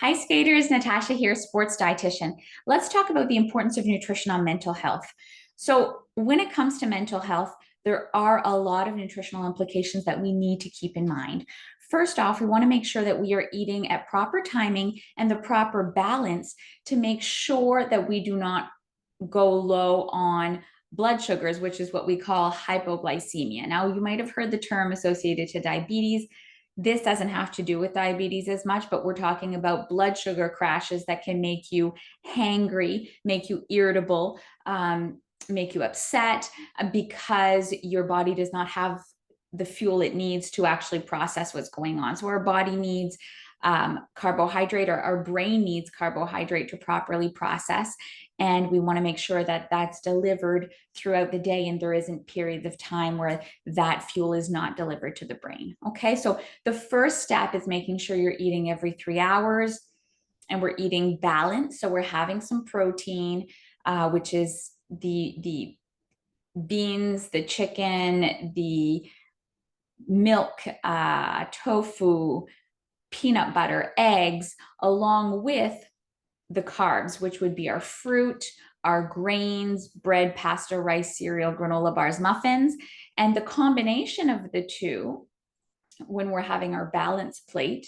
Hi, skaters. Natasha here, sports dietitian. Let's talk about the importance of nutrition on mental health. So, when it comes to mental health, there are a lot of nutritional implications that we need to keep in mind. First off, we want to make sure that we are eating at proper timing and the proper balance to make sure that we do not go low on blood sugars, which is what we call hypoglycemia. Now, you might have heard the term associated to diabetes. This doesn't have to do with diabetes as much, but we're talking about blood sugar crashes that can make you hangry, make you irritable, make you upset because your body does not have the fuel it needs to actually process what's going on. So our body needs carbohydrate, or our brain needs carbohydrate to properly process. And we want to make sure that that's delivered throughout the day and there isn't periods of time where that fuel is not delivered to the brain. Okay, so the first step is making sure you're eating every 3 hours and we're eating balanced. So we're having some protein, which is the beans, the chicken, the milk, tofu, peanut butter, eggs, along with the carbs, which would be our fruit, our grains, bread, pasta, rice, cereal, granola bars, muffins. And the combination of the two, when we're having our balanced plate,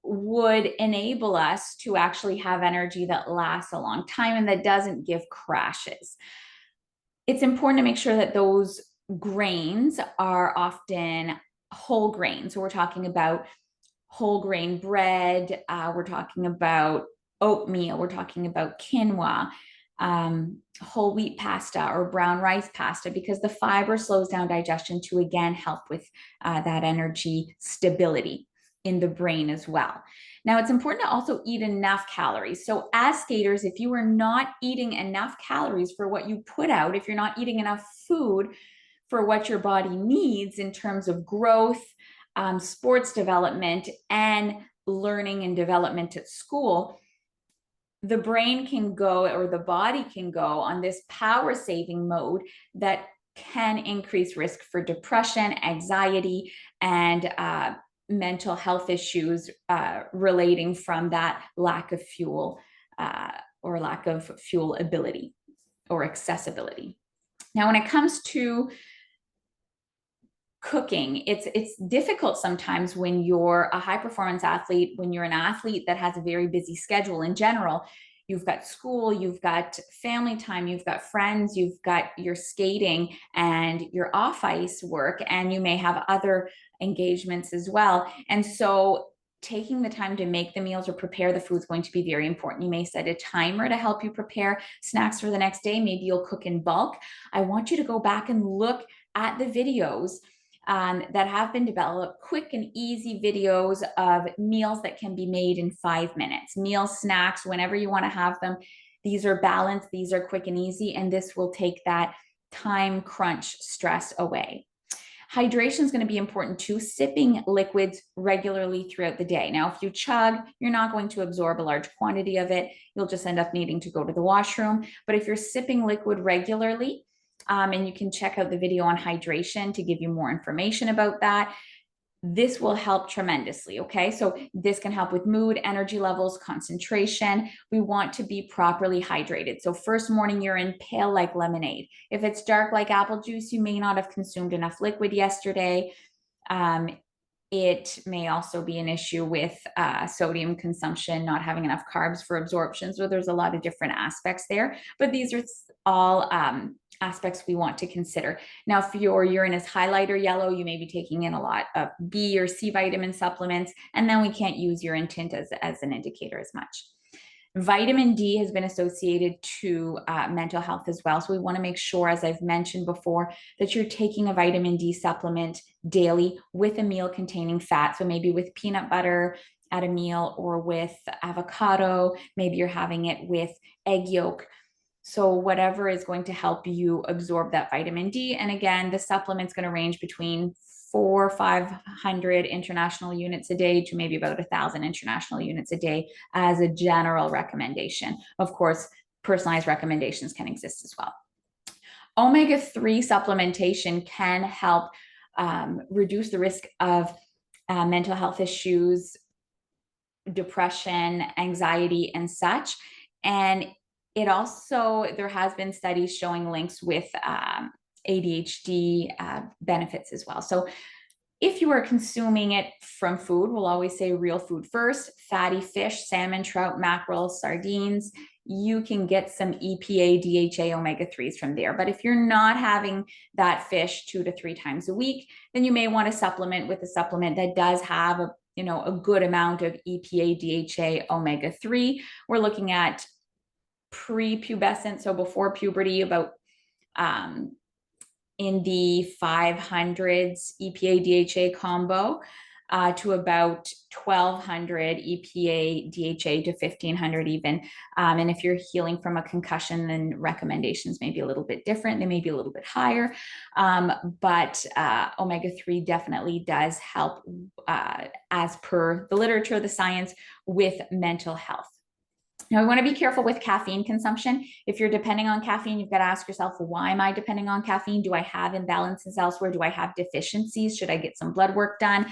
would enable us to actually have energy that lasts a long time and that doesn't give crashes. It's important to make sure that those grains are often whole grains. So we're talking about whole grain bread, we're talking about oatmeal, we're talking about quinoa, whole wheat pasta or brown rice pasta, because the fiber slows down digestion to again help with that energy stability in the brain as well. Now, it's important to also eat enough calories. So, as skaters, if you are not eating enough calories for what you put out, if you're not eating enough food for what your body needs in terms of growth, sports development, and learning and development at school, the brain can go, or the body can go on this power saving mode that can increase risk for depression, anxiety, and mental health issues relating from that lack of fuel or lack of fuel ability or accessibility. Now, when it comes to cooking, it's difficult sometimes when you're a high performance athlete, when you're an athlete that has a very busy schedule in general. You've got school, you've got family time, you've got friends, you've got your skating and your off ice work, and you may have other engagements as well. And so taking the time to make the meals or prepare the food is going to be very important. You may set a timer to help you prepare snacks for the next day. Maybe you'll cook in bulk. I want you to go back and look at the videos that have been developed, quick and easy videos of meals that can be made in 5 minutes, meal snacks, whenever you want to have them. These are balanced, these are quick and easy, and this will take that time crunch stress away. Hydration is going to be important too, sipping liquids regularly throughout the day. Now, if you chug, you're not going to absorb a large quantity of it. You'll just end up needing to go to the washroom. But if you're sipping liquid regularly, and you can check out the video on hydration to give you more information about that. This will help tremendously, okay? So this can help with mood, energy levels, concentration. We want to be properly hydrated. So first morning urine, pale like lemonade. If it's dark like apple juice, you may not have consumed enough liquid yesterday. It may also be an issue with sodium consumption, not having enough carbs for absorption. So there's a lot of different aspects there, but these are all aspects we want to consider. Now, if your urine is highlighter yellow, you may be taking in a lot of B or C vitamin supplements, and then we can't use urine tint as an indicator as much. Vitamin D has been associated to mental health as well. So we want to make sure, as I've mentioned before, that you're taking a vitamin D supplement daily with a meal containing fat. So maybe with peanut butter at a meal, or with avocado, maybe you're having it with egg yolk. So whatever is going to help you absorb that vitamin D. And again, the supplement's going to range between 400 or 500 international units a day to maybe about 1,000 international units a day as a general recommendation. Of course, personalized recommendations can exist as well. Omega-3 supplementation can help reduce the risk of mental health issues depression, anxiety, and such. And it also, there has been studies showing links with ADHD benefits as well. So if you are consuming it from food, we'll always say real food first, fatty fish, salmon, trout, mackerel, sardines. You can get some EPA, DHA, omega-3s from there. But if you're not having that fish 2 to 3 times a week, then you may want to supplement with a supplement that does have a good amount of EPA, DHA, omega-3. We're looking at prepubescent, so before puberty, about in the 500s EPA DHA combo to about 1200 EPA DHA to 1500 even. And if you're healing from a concussion, then recommendations may be a little bit different. They may be a little bit higher, but omega-3 definitely does help, as per the literature, the science, with mental health. Now, we want to be careful with caffeine consumption. If you're depending on caffeine, you've got to ask yourself, why am I depending on caffeine? Do I have imbalances elsewhere? Do I have deficiencies? Should I get some blood work done?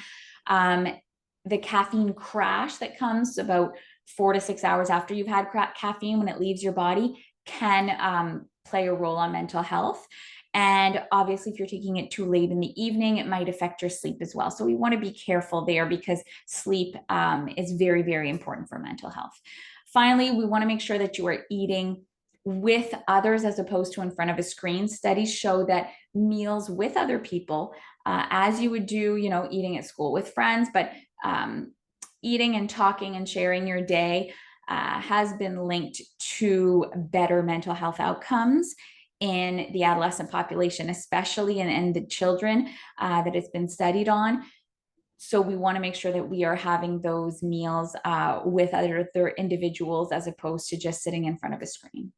The caffeine crash that comes about 4 to 6 hours after you've had caffeine, when it leaves your body, can play a role on mental health. And obviously, if you're taking it too late in the evening, it might affect your sleep as well. So we want to be careful there, because sleep is very, very important for mental health. Finally, we want to make sure that you are eating with others as opposed to in front of a screen. Studies show that meals with other people, as you would do, eating at school with friends, but eating and talking and sharing your day has been linked to better mental health outcomes in the adolescent population, especially, and the children that it's been studied on. So we want to make sure that we are having those meals with other individuals as opposed to just sitting in front of a screen.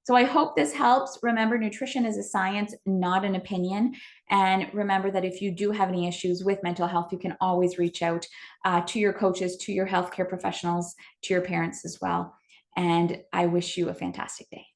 So I hope this helps. Remember, nutrition is a science, not an opinion. And remember that if you do have any issues with mental health, you can always reach out to your coaches, to your healthcare professionals, to your parents as well. And I wish you a fantastic day.